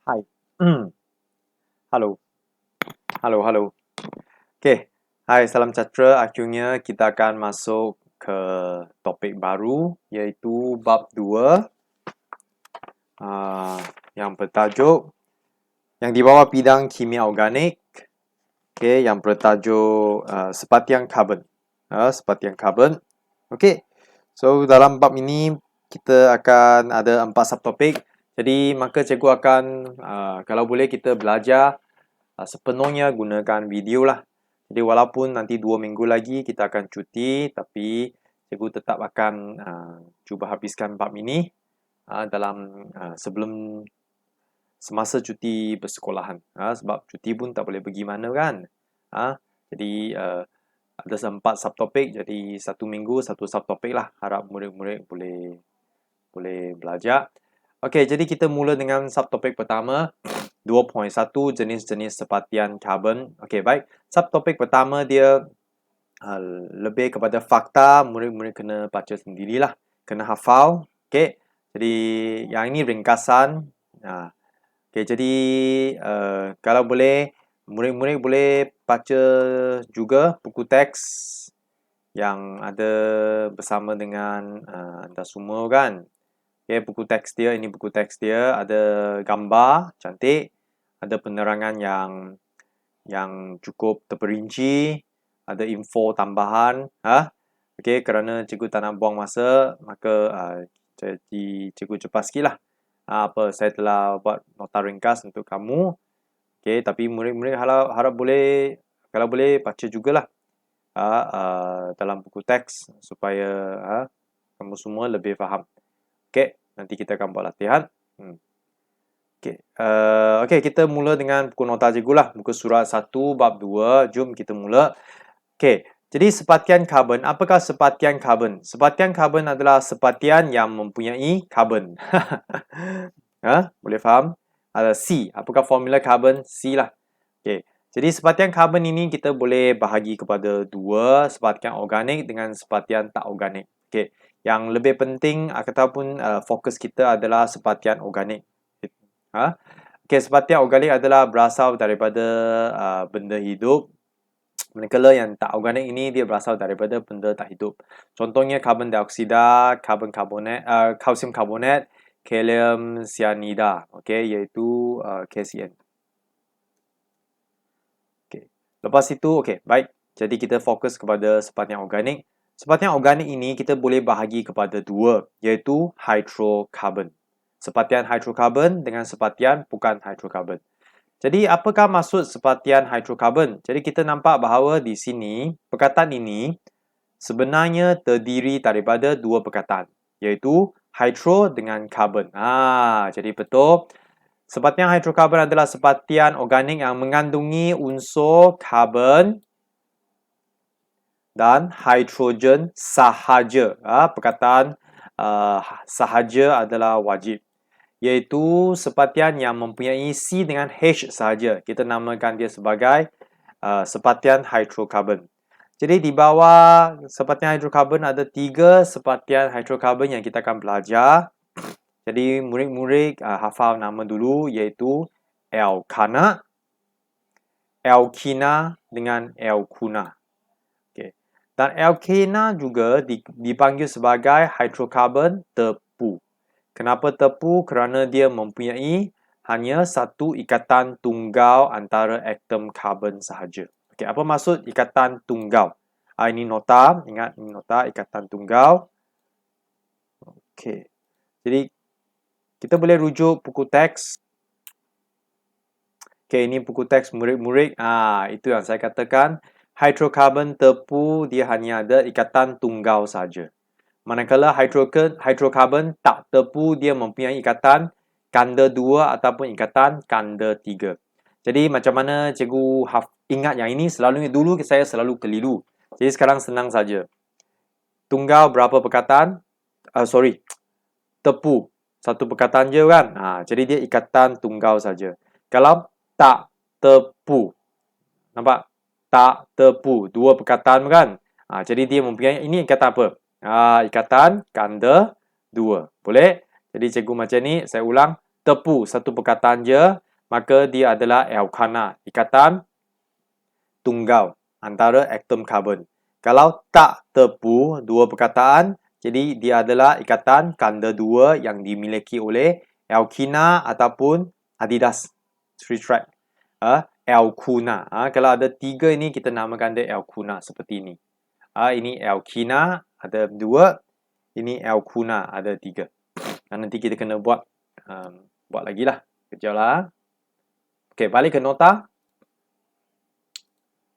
Hai. Halo. Halo, halo. Okey. Hai, salam sejahtera. Akhirnya kita akan masuk ke topik baru iaitu bab 2 yang bertajuk yang di bawah bidang kimia organik. Okey, yang bertajuk sepatian karbon. Sepatian karbon. Okey. So dalam bab ini kita akan ada 4 subtopik. Jadi maka cikgu akan kalau boleh kita belajar sepenuhnya gunakan video lah. Jadi walaupun nanti 2 minggu lagi kita akan cuti, tapi cikgu tetap akan cuba habiskan bab ini dalam sebelum semasa cuti bersekolahan. Sebab cuti pun tak boleh pergi mana kan. Jadi ada 4 subtopik, jadi 1 minggu 1 subtopik lah. Harap murid-murid boleh belajar. Okey, jadi kita mula dengan subtopik pertama. 2.1 jenis-jenis sepatian karbon. Okey, baik. Subtopik pertama dia lebih kepada fakta, murid-murid kena baca sendirilah, kena hafal. Okey. Jadi yang ini ringkasan. Okey, jadi kalau boleh murid-murid boleh baca juga buku teks yang ada bersama dengan anda semua kan. Okay, buku teks dia, ini buku teks dia, ada gambar cantik, ada penerangan yang cukup terperinci, ada info tambahan. Okay, kerana cikgu tak nak buang masa, maka jadi cikgu cepat sikit lah. Apa saya telah buat nota ringkas untuk kamu. Okay, tapi murid-murid harap boleh, kalau boleh baca jugalah dalam buku teks supaya kamu semua lebih faham. Okay. Nanti kita akan buat latihan. Okey, kita mula dengan buku nota cikgu lah. Muka surat 1 bab 2. Jom kita mula. Okey, jadi sepatian karbon. Apakah sepatian karbon? Sepatian karbon adalah sepatian yang mempunyai karbon. Boleh faham? Ada C. Apakah formula karbon? C lah. Okey. Jadi sepatian karbon ini kita boleh bahagi kepada 2, sepatian organik dengan sepatian tak organik. Okey. Yang lebih penting ataupun fokus kita adalah sepatian organik. Okey, sepatian organik adalah berasal daripada benda hidup. Manakala yang tak organik ini dia berasal daripada benda tak hidup. Contohnya karbon dioksida, kalsium karbonat, kalium cyanida, okey, iaitu KCN. Okey. Lepas itu okey, baik. Jadi kita fokus kepada sepatian organik. Sepatian organik ini kita boleh bahagi kepada 2, iaitu hydrokarbon. Sepatian hydrokarbon dengan sepatian bukan hydrokarbon. Jadi apakah maksud sepatian hydrokarbon? Jadi kita nampak bahawa di sini perkataan ini sebenarnya terdiri daripada 2 perkataan, iaitu hydro dengan carbon. Jadi betul. Sepatian hydrokarbon adalah sepatian organik yang mengandungi unsur karbon dan hidrogen sahaja. Perkataan sahaja adalah wajib. Iaitu sepatian yang mempunyai C dengan H sahaja. Kita namakan dia sebagai sepatian hydrokarbon. Jadi di bawah sepatian hydrokarbon ada 3 sepatian hydrokarbon yang kita akan belajar. Jadi murid-murid hafal nama dulu iaitu alkana, alkina dengan alkuna. Okay. Dan alkina juga dipanggil sebagai hydrokarbon tepu. Kenapa tepu? Kerana dia mempunyai hanya satu ikatan tunggal antara atom karbon sahaja. Okay, apa maksud ikatan tunggal? Ini nota, ingat ini nota ikatan tunggal. Okay. Jadi kita boleh rujuk buku teks. Okay, ini buku teks murid-murid. Itu yang saya katakan. Hydrokarbon tepu dia hanya ada ikatan tunggal saja. Manakala hydrokarbon tak tepu dia mempunyai ikatan kanda 2 ataupun ikatan kanda 3. Jadi macam mana cikgu ingat yang ini? Dulu saya selalu keliru. Jadi sekarang senang saja. Tunggal berapa perkataan? Tepu. Satu perkataan je kan? Jadi dia ikatan tunggal saja. Kalau tak tepu. Nampak? Tak tepu. 2 perkataan kan? Jadi dia mempunyai, ini ikatan apa? Ikatan kanda 2. Boleh? Jadi cikgu macam ni, saya ulang. tepu satu perkataan je, maka dia adalah alkana, ikatan tunggal antara atom karbon. Kalau tak tepu dua perkataan, jadi dia adalah ikatan kanda dua yang dimiliki oleh alkina ataupun adidas. Three track. Alkuna. Kalau ada tiga ini kita namakan dia alkuna seperti ini. Ini alkina ada dua, ini alkuna ada tiga. Nanti kita kena buat lagi lah. Kejap lah. Okey, balik ke nota.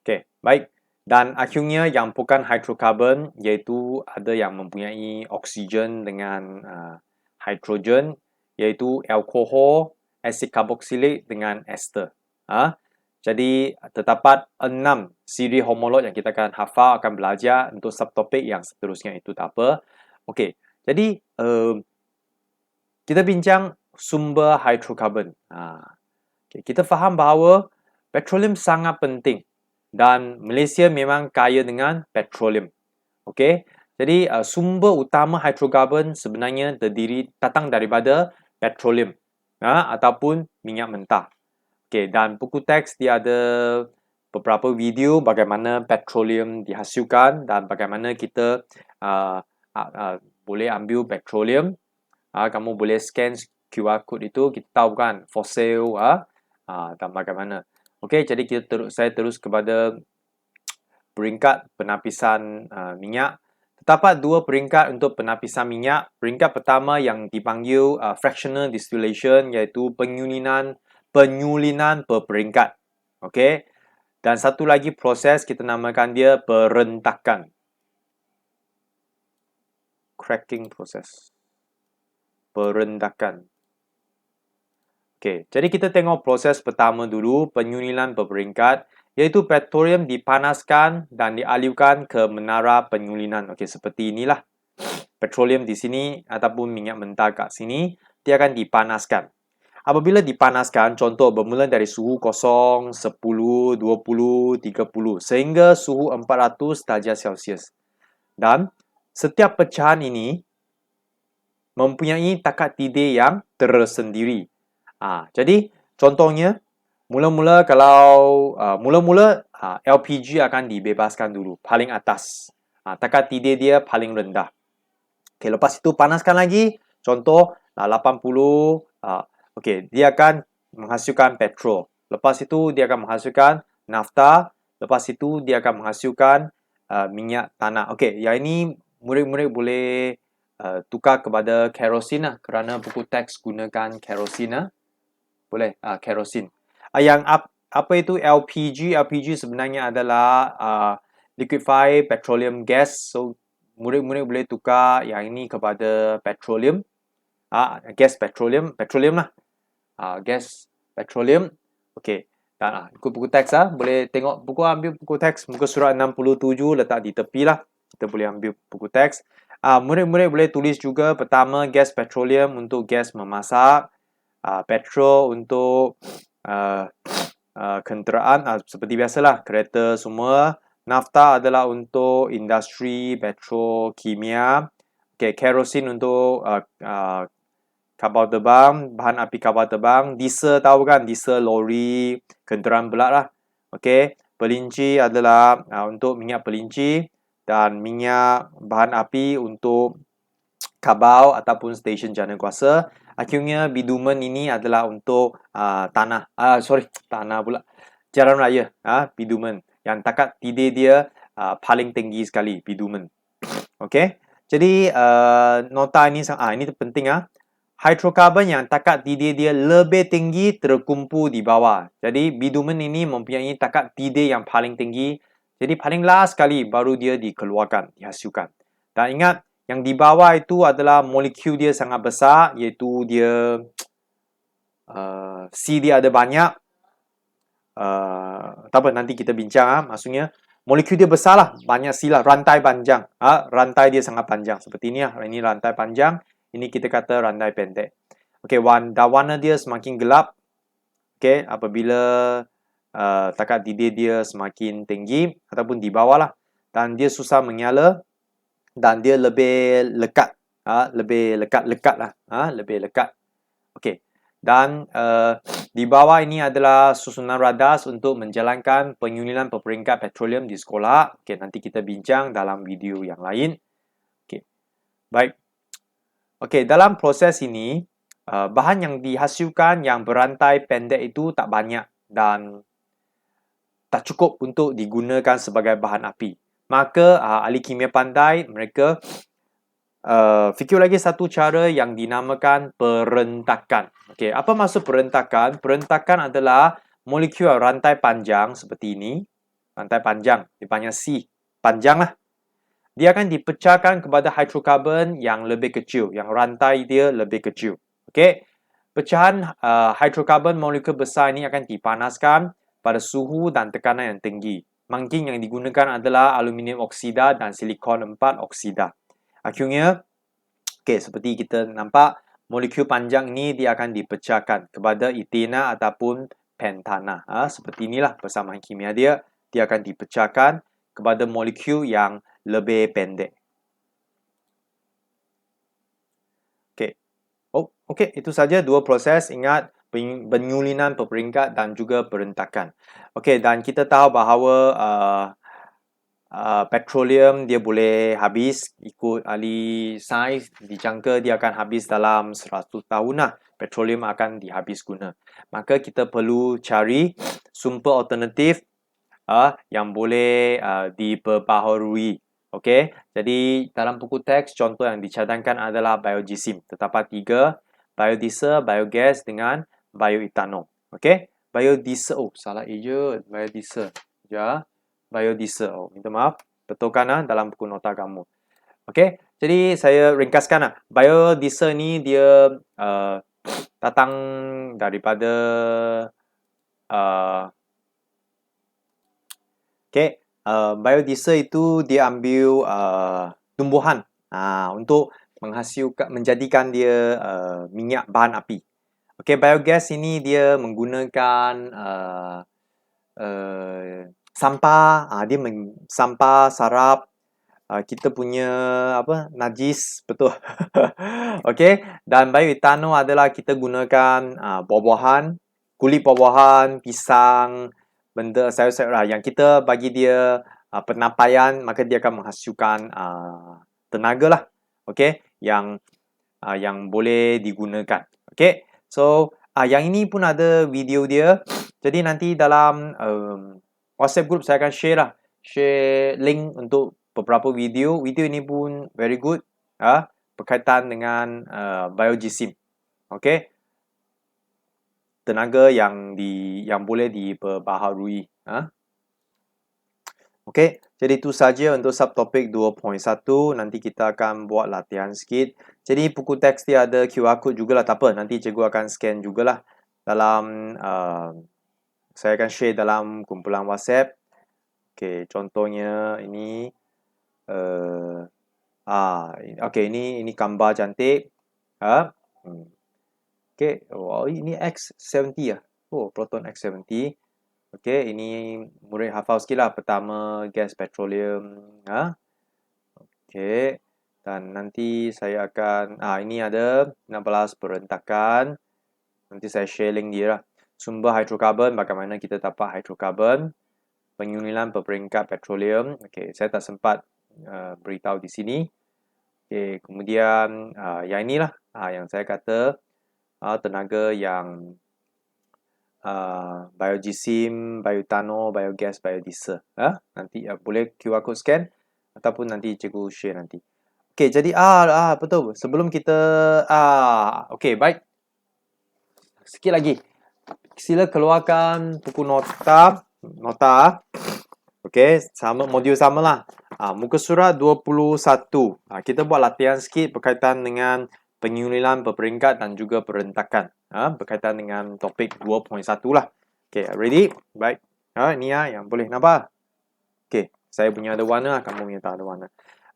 Okey, baik. Dan akhirnya yang bukan hidrokarbon iaitu ada yang mempunyai oksigen dengan hidrogen iaitu alkohol, asid karboksilik dengan ester. Jadi terdapat 6 siri homolog yang kita akan hafal, akan belajar untuk subtopik yang seterusnya itu tak apa. Okey, jadi kita bincang sumber hidrokarbon. Okay, kita faham bahawa petroleum sangat penting dan Malaysia memang kaya dengan petroleum. Okey. Jadi sumber utama hidrokarbon sebenarnya datang daripada petroleum ataupun minyak mentah. Okey, dan buku teks dia ada beberapa video bagaimana petroleum dihasilkan dan bagaimana kita boleh ambil petroleum. Kamu boleh scan QR code itu, kita tahu kan fosil dan bagaimana. Okey, jadi saya terus kepada peringkat penapisan minyak. Terdapat dua peringkat untuk penapisan minyak. Peringkat pertama yang dipanggil fractional distillation iaitu penyulinan berperingkat. Okey. Dan satu lagi proses kita namakan dia perentakan. Cracking proses. Perentakan. Okey, jadi kita tengok proses pertama dulu, penyulinan berperingkat, iaitu petroleum dipanaskan dan dialirkan ke menara penyulinan. Okey, seperti inilah. Petroleum di sini ataupun minyak mentah kat sini, dia akan dipanaskan. Apabila dipanaskan, contoh bermula dari suhu 0, 10, 20, 30 sehingga suhu 400 darjah Celsius. Dan setiap pecahan ini mempunyai takat tidih yang tersendiri. Jadi contohnya mula-mula LPG akan dibebaskan dulu paling atas. Takat tidih dia paling rendah. Okey, lepas itu panaskan lagi. Contoh 80. Okey, dia akan menghasilkan petrol. Lepas itu dia akan menghasilkan nafta. Lepas itu dia akan menghasilkan minyak tanah. Okey, yang ini murid-murid boleh tukar kepada kerosin lah, kerana buku teks gunakan kerosin. Boleh, kerosin. Yang apa itu LPG? LPG sebenarnya adalah liquefied petroleum gas. So, murid-murid boleh tukar yang ini kepada petroleum. Gas petroleum lah. Gas petroleum. Okey. Dan ikut buku teks boleh tengok ambil buku teks muka surat 67 letak di tepi lah. Kita boleh ambil buku teks. Murid-murid boleh tulis juga pertama gas petroleum untuk gas memasak. Petrol untuk kenderaan seperti biasalah, kereta semua. Nafta adalah untuk industri petrokimia. Okay, kerosin untuk kapal terbang, bahan api kapal terbang. Diesel tahu kan, diesel lori, kenderaan pula lah. Okay, pelinci adalah untuk minyak pelinci dan minyak bahan api untuk kabau ataupun stesen jana kuasa. Akhirnya bitumen ini adalah untuk tanah pula. Jalan raya, bitumen. Yang takat tidih dia paling tinggi sekali, bitumen. Okey. Jadi nota ini ini penting Hidrokarbon yang takat tidih dia lebih tinggi terkumpul di bawah. Jadi bitumen ini mempunyai takat tidih yang paling tinggi. Jadi paling last sekali baru dia dikeluarkan, dihasilkan. Dan ingat, yang di bawah itu adalah molekul dia sangat besar, iaitu dia C dia ada banyak. Tak apa, nanti kita bincang. Maksudnya molekul dia besar lah, banyak C lah, rantai panjang. Rantai dia sangat panjang seperti ini lah. Ini rantai panjang, ini kita kata rantai pendek. Okey, warna dia semakin gelap. Okey, apabila takat tidih dia semakin tinggi ataupun di bawah lah, dan dia susah menyala. Dan dia lebih lekat. Lebih lekat lah. Lebih lekat. Okey. Dan di bawah ini adalah susunan radas untuk menjalankan penyulinan peringkat petroleum di sekolah. Okey, nanti kita bincang dalam video yang lain. Okey, baik. Okey, dalam proses ini, bahan yang dihasilkan yang berantai pendek itu tak banyak dan tak cukup untuk digunakan sebagai bahan api. Maka ahli kimia pandai mereka fikir lagi satu cara yang dinamakan perentakan. Okey, apa maksud perentakan? Perentakan adalah molekul rantai panjang seperti ini. Rantai panjang, dipanggil C. Panjang lah. Dia akan dipecahkan kepada hidrokarbon yang lebih kecil, yang rantai dia lebih kecil. Okey. Pecahan hidrokarbon molekul besar ini akan dipanaskan pada suhu dan tekanan yang tinggi. Mungkin yang digunakan adalah aluminium oksida dan silikon 4 oksida. Akhirnya, okey, seperti kita nampak, molekul panjang ini dia akan dipecahkan kepada etena ataupun pentana. Seperti inilah persamaan kimia dia. Dia akan dipecahkan kepada molekul yang lebih pendek. Okey. Okey, itu saja dua proses. Ingat, penyulinan peringkat dan juga perentakan. Okey, dan kita tahu bahawa petroleum dia boleh habis, ikut ahli sains dijangka dia akan habis dalam 100 tahun lah. Petroleum akan dihabis guna. Maka kita perlu cari sumber alternatif yang boleh diperbaharui. Okey, jadi dalam buku teks contoh yang dicadangkan adalah biogesim. Terdapat 3, biodiesel, biogas dengan bioethanol. Okey, biodiesel. Oh, salah je. Biodiesel. Ya, biodiesel. Oh, minta maaf. Betulkan dalam buku nota kamu. Okey, jadi saya ringkaskan biodiesel ni dia datang daripada okey, biodiesel itu dia ambil tumbuhan untuk menjadikan dia minyak bahan api. Okey, biogas ini dia menggunakan sampah, sampah sarap kita punya najis, betul. Okey, dan bioethanol adalah kita gunakan buah-buahan, kulit buah-buahan, pisang, benda sayur-sayur yang kita bagi dia penapaian, maka dia akan menghasilkan tenaga lah. Okey, yang boleh digunakan. Okey, so yang ini pun ada video dia. Jadi nanti dalam WhatsApp group saya akan share link untuk beberapa video. Video ini pun very good berkaitan dengan biogesim. Okey, tenaga yang boleh diperbaharui. Okey, jadi itu saja untuk subtopik 2.1. Nanti kita akan buat latihan sikit. Jadi buku teks dia ada QR code jugalah, tak apa. Nanti cikgu akan scan jugalah dalam saya akan share dalam kumpulan WhatsApp. Okey, contohnya ini okey, ini gambar cantik. Okey, oh ini X70 Oh, Proton X70. Okey, ini murid hafal sikit lah. Pertama, gas petroleum. Okey, dan nanti saya akan ini ada 16 perentakan. Nanti saya share link dia lah. Sumber hidrokarbon, bagaimana kita dapat hidrokarbon. Penyulinan peringkat petroleum. Okey, saya tak sempat beritahu di sini. Okey, kemudian yang inilah yang saya kata tenaga yang biogesim, bioethanol, biogas, biodiesel. Nanti boleh QR code scan ataupun nanti cikgu share nanti. Okey, jadi betul. Sebelum kita okey, baik. Sikit lagi. Sila keluarkan buku nota. Okey, sama modul samalah. Muka surat 21. Kita buat latihan sikit berkaitan dengan penyulinan peringkat dan juga perentakan. Berkaitan dengan topik 2.1 lah. Okay, ready? Baik. Ni yang boleh nampak. Okay, saya punya ada warna, kamu punya tak ada warna.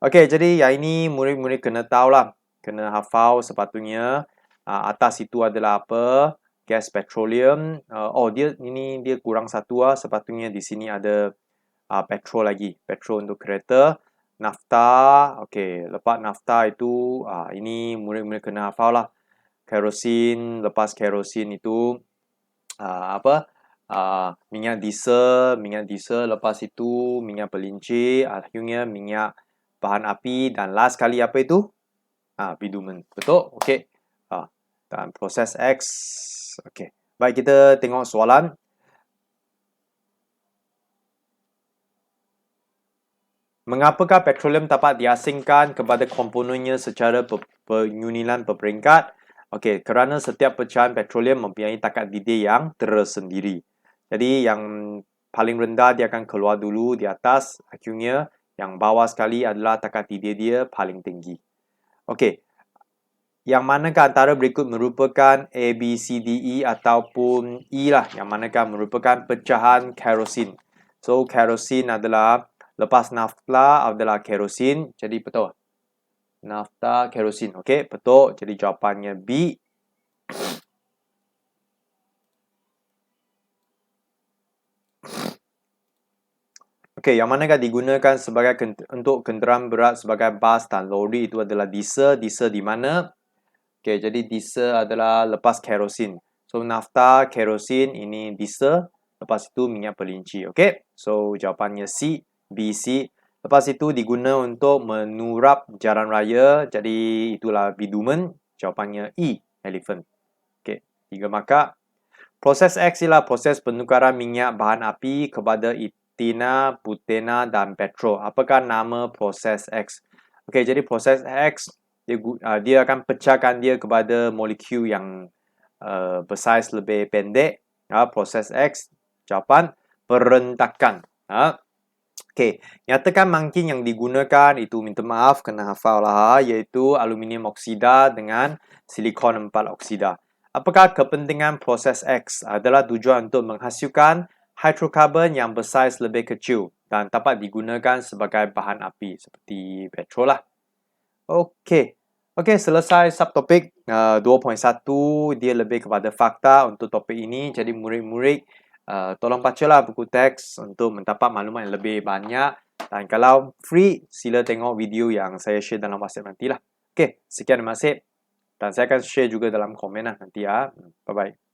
Okay, jadi yang ini murid-murid kena tahu lah. Kena hafal sepatutnya. Atas itu adalah apa? Gas petroleum. Dia kurang satu Sepatutnya di sini ada petrol lagi. Petrol untuk kereta. Nafta. Okay, lepas nafta itu ini murid-murid kena hafal lah. kerosin, lepas kerosin itu minyak diesel, lepas itu minyak pelincir, akhirnya minyak bahan api, dan last kali apa itu? Bitumen. Betul? Okey. Dan proses X. Okey. Baik, kita tengok soalan. Mengapakah petroleum dapat diasingkan kepada komponennya secara penyunilan berperingkat? Okey, kerana setiap pecahan petroleum mempunyai takat didih yang tersendiri. Jadi yang paling rendah dia akan keluar dulu di atas, akhirnya yang bawah sekali adalah takat didih dia paling tinggi. Okey. Yang manakah antara berikut merupakan A, B, C, D, E ataupun E lah, yang manakah merupakan pecahan kerosin. So, kerosin adalah lepas nafta adalah kerosin, jadi betul. Nafta, kerosin. Okey, betul. Jadi jawapannya B. Okey, yang manakah digunakan sebagai untuk kenderaan berat sebagai bas dan lori itu adalah diesel. Diesel di mana? Okey, jadi diesel adalah lepas kerosin. So, nafta, kerosin, ini diesel. Lepas itu minyak pelincir. Okey, so jawapannya C, B, C. Lepas itu diguna untuk menurap jalan raya. Jadi itulah bitumen. Jawapannya E, elephant. Okey, 3 markah. Proses X ialah proses penukaran minyak bahan api kepada etina, butena dan petrol. Apakah nama proses X? Okey, jadi proses X dia akan pecahkan dia kepada molekul yang bersaiz lebih pendek. Proses X, jawapan perentakan. Okey, nyatakan mangkin yang digunakan itu, minta maaf kena hafal lah, iaitu aluminium oksida dengan silikon 4 oksida. Apakah kepentingan proses X? Adalah tujuan untuk menghasilkan hidrokarbon yang bersaiz lebih kecil dan dapat digunakan sebagai bahan api seperti petrol lah. Okey. Okey, selesai subtopik 2.1, dia lebih kepada fakta untuk topik ini. Jadi murid-murid tolong bacalah buku teks untuk mendapat maklumat yang lebih banyak. Dan kalau free, sila tengok video yang saya share dalam WhatsApp nantilah. Okey, sekian terima kasih. Dan saya akan share juga dalam komen lah nanti ya. Bye-bye.